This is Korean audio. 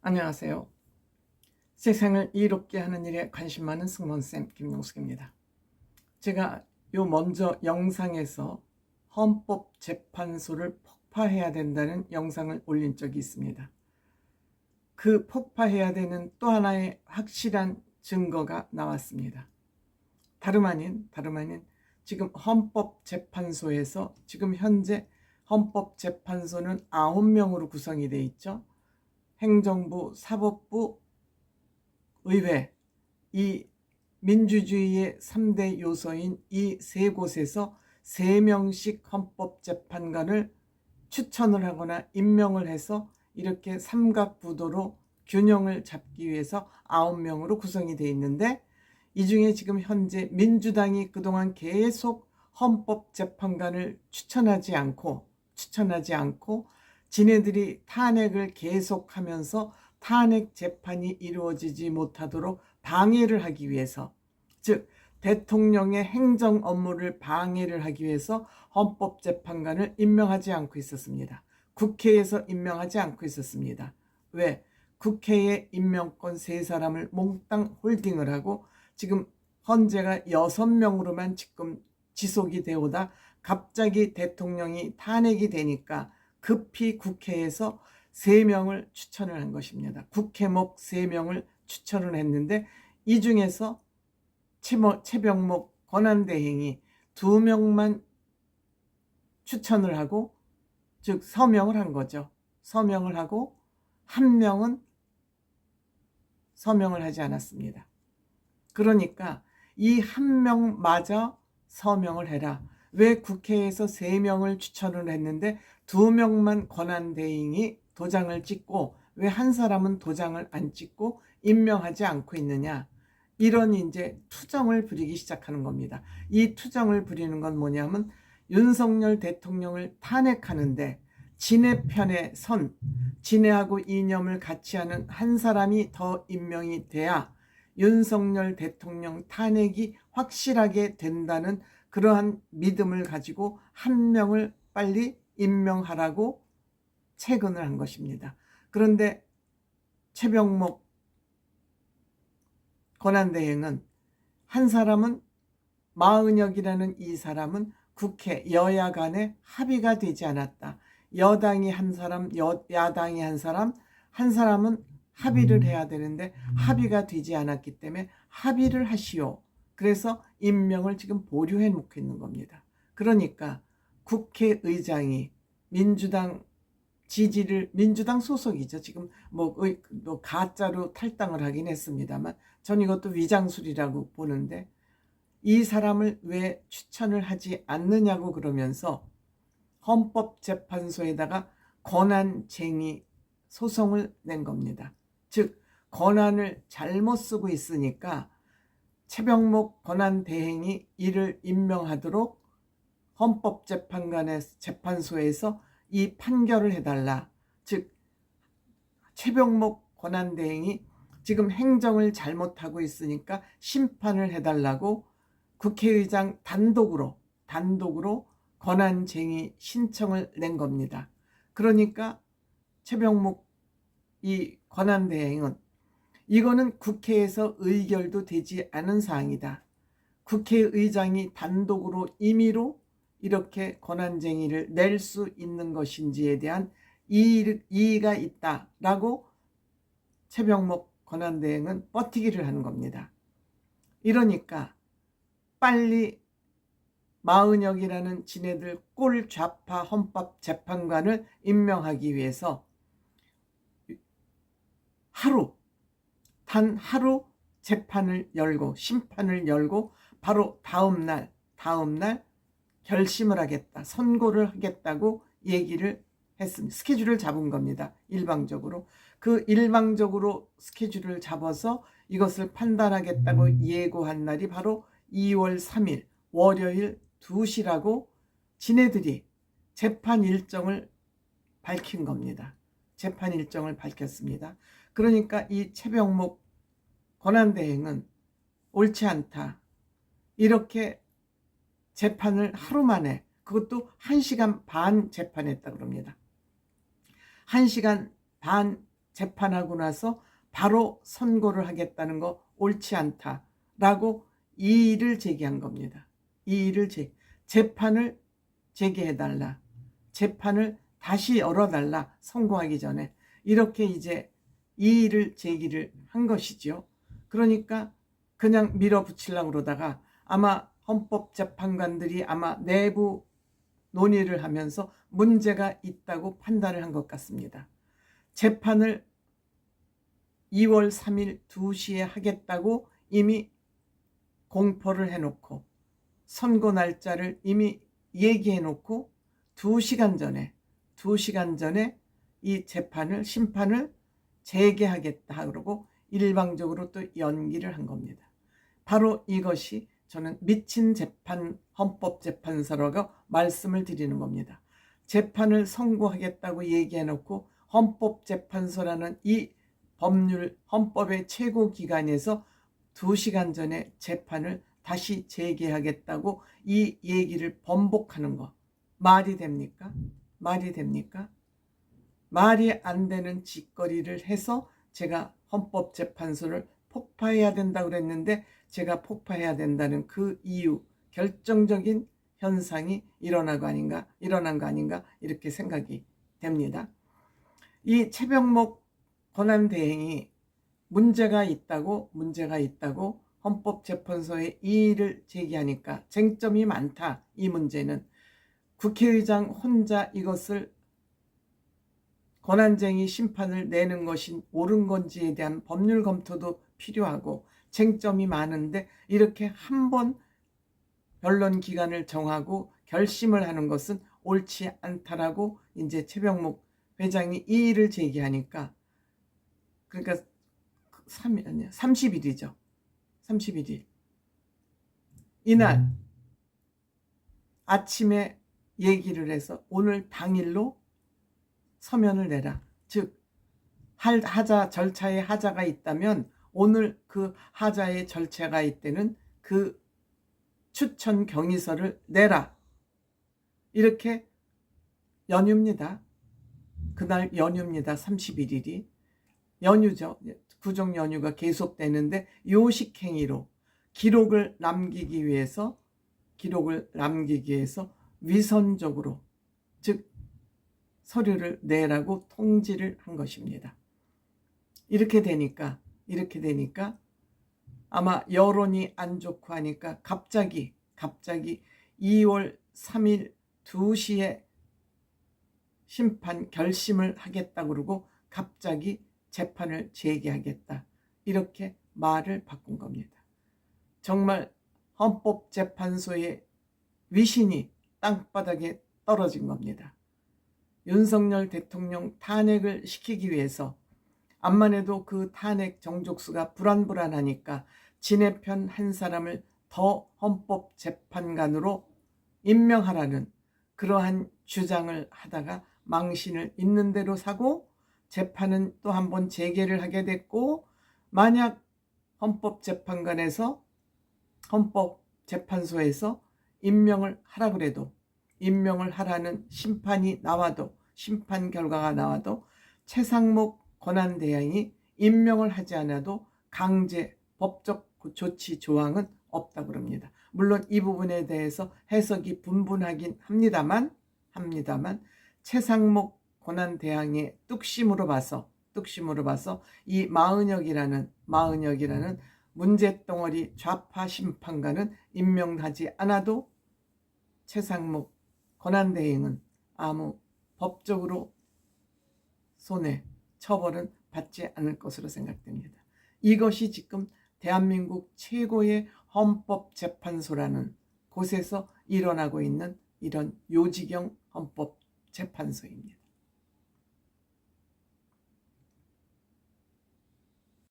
안녕하세요. 세상을 이롭게 하는 일에 관심 많은 승무원쌤 김용숙입니다. 제가 먼저 영상에서 헌법재판소를 폭파해야 된다는 영상을 올린 적이 있습니다. 그 폭파해야 되는 또 하나의 확실한 증거가 나왔습니다. 다름 아닌 지금 헌법재판소에서 지금 현재 헌법재판소는 9명으로 구성이 되어 있죠. 행정부, 사법부, 의회, 이 민주주의의 3대 요소인 이 세 곳에서 3명씩 헌법재판관을 추천을 하거나 임명을 해서 이렇게 삼각구도로 균형을 잡기 위해서 9명으로 구성이 되어 있는데, 이 중에 지금 현재 민주당이 그동안 계속 헌법재판관을 추천하지 않고 지네들이 탄핵을 계속하면서 탄핵 재판이 이루어지지 못하도록 방해를 하기 위해서, 즉 대통령의 행정 업무를 방해를 하기 위해서 헌법재판관을 임명하지 않고 있었습니다. 국회에서 임명하지 않고 있었습니다. 왜? 국회의 임명권 3사람을 몽땅 홀딩을 하고 지금 헌재가 6명으로만 지금 지속이 되오다 갑자기 대통령이 탄핵이 되니까 급히 국회에서 3명을 추천을 한 것입니다. 국회목 3명을 추천을 했는데, 이 중에서 최병목 권한대행이 2명만 추천을 하고, 즉 서명을 한 거죠. 서명을 하고 1명은 서명을 하지 않았습니다. 그러니까 이 1명마저 서명을 해라. 왜 국회에서 3명을 추천을 했는데 2명만 권한대행이 도장을 찍고 왜 한 사람은 도장을 안 찍고 임명하지 않고 있느냐, 이런 이제 투정을 부리기 시작하는 겁니다. 이 투정을 부리는 건 뭐냐면, 윤석열 대통령을 탄핵하는데 지네 편에 선, 지네하고 이념을 같이 하는 한 사람이 더 임명이 돼야 윤석열 대통령 탄핵이 확실하게 된다는 그러한 믿음을 가지고 1명을 빨리 임명하라고 채근을 한 것입니다. 그런데 최병목 권한대행은, 한 사람은 마은혁이라는 이 사람은 국회 여야 간에 합의가 되지 않았다. 여당이 한 사람, 야당이 한 사람, 한 사람은 합의를 해야 되는데 합의가 되지 않았기 때문에 합의를 하시오. 그래서 임명을 지금 보류해 놓고 있는 겁니다. 그러니까 국회의장이 민주당 민주당 소속이죠. 지금 뭐 가짜로 탈당을 하긴 했습니다만 전 이것도 위장술이라고 보는데, 이 사람을 왜 추천을 하지 않느냐고 그러면서 헌법재판소에다가 권한쟁의 소송을 낸 겁니다. 즉 권한을 잘못 쓰고 있으니까 최병목 권한대행이 이를 임명하도록 헌법재판관의 재판소에서 이 판결을 해달라. 즉 최병목 권한대행이 지금 행정을 잘못하고 있으니까 심판을 해달라고 국회의장 단독으로 권한쟁의 신청을 낸 겁니다. 그러니까 최병목 이 권한대행은, 이거는 국회에서 의결도 되지 않은 사항이다. 국회의장이 단독으로 임의로 이렇게 권한쟁의를 낼 수 있는 것인지에 대한 이의가 있다라고 최병목 권한대행은 버티기를 하는 겁니다. 이러니까 빨리 마은혁이라는 지네들 꼴좌파 헌법재판관을 임명하기 위해서 단 하루 재판을 열고 심판을 열고 바로 다음날 결심을 하겠다, 선고를 하겠다고 얘기를 했습니다. 스케줄을 잡은 겁니다. 일방적으로 스케줄을 잡아서 이것을 판단하겠다고 예고한 날이 바로 2월 3일 월요일 2시라고 지네들이 재판 일정을 밝힌 겁니다. 재판 일정을 밝혔습니다. 그러니까 이 최병목 권한대행은 옳지 않다, 이렇게 재판을 하루 만에, 그것도 1시간 반 재판했다 그럽니다. 1시간 반 재판하고 나서 바로 선고를 하겠다는 거 옳지 않다라고 이의를 제기한 겁니다. 이의를 재판을 재개해달라. 재판을 다시 열어달라. 선고하기 전에. 이렇게 이제 이의를 제기를 한 것이죠. 그러니까 그냥 밀어붙이려고 그러다가 아마 헌법재판관들이 아마 내부 논의를 하면서 문제가 있다고 판단을 한 것 같습니다. 재판을 2월 3일 2시에 하겠다고 이미 공포를 해놓고 선고 날짜를 이미 얘기해놓고 2시간 전에 이 심판을 재개하겠다 그러고 일방적으로 또 연기를 한 겁니다. 바로 이것이 저는 미친 재판 헌법재판소라고 말씀을 드리는 겁니다. 재판을 선고하겠다고 얘기해놓고 헌법재판소라는 이 헌법의 최고기관에서 2시간 전에 재판을 다시 재개하겠다고 이 얘기를 번복하는 거 말이 됩니까? 말이 됩니까? 말이 안 되는 짓거리를 해서 제가 헌법재판소를 폭파해야 된다고 그랬는데 제가 폭파해야 된다는 그 이유, 결정적인 현상이 일어난 거 아닌가 이렇게 생각이 됩니다. 이 최병목 권한대행이 문제가 있다고 헌법재판소에 이의를 제기하니까 쟁점이 많다. 이 문제는 국회의장 혼자 이것을 권한쟁의 심판을 내는 것이 옳은 건지에 대한 법률 검토도 필요하고 쟁점이 많은데 이렇게 한 번 변론 기간을 정하고 결심을 하는 것은 옳지 않다라고 이제 최병목 회장이 이의를 제기하니까 그러니까 30일이죠. 31일. 이날 아침에 얘기를 해서 오늘 당일로 서면을 내라. 즉 하자 절차에 하자가 있다면 오늘 그 하자의 절차가 있다는 그 추천 경위서를 내라. 이렇게 연휴입니다. 그날 연휴입니다. 31일이. 연휴죠. 구정 연휴가 계속되는데 요식행위로 기록을 남기기 위해서 위선적으로 즉 서류를 내라고 통지를 한 것입니다. 이렇게 되니까 아마 여론이 안 좋고 하니까 갑자기 2월 3일 2시에 심판 결심을 하겠다고 그러고 갑자기 재판을 재개하겠다. 이렇게 말을 바꾼 겁니다. 정말 헌법재판소의 위신이 땅바닥에 떨어진 겁니다. 윤석열 대통령 탄핵을 시키기 위해서 암만 해도 그 탄핵 정족수가 불안하니까 진해편 한 사람을 더 헌법재판관으로 임명하라는 그러한 주장을 하다가 망신을 있는 대로 사고 재판은 또 한 번 재개를 하게 됐고 만약 헌법재판소에서 임명을 하라 그래도 임명을 하라는 심판 결과가 나와도 최상목 권한대행이 임명을 하지 않아도 강제 법적 조치 조항은 없다고 합니다. 물론 이 부분에 대해서 해석이 분분하긴 합니다만 최상목 권한대행의 뚝심으로 봐서 이 마은혁이라는 문제덩어리 좌파 심판관은 임명하지 않아도 최상목 권한대행은 아무 법적으로 처벌은 받지 않을 것으로 생각됩니다. 이것이 지금 대한민국 최고의 헌법재판소라는 곳에서 일어나고 있는 이런 요지경 헌법재판소입니다.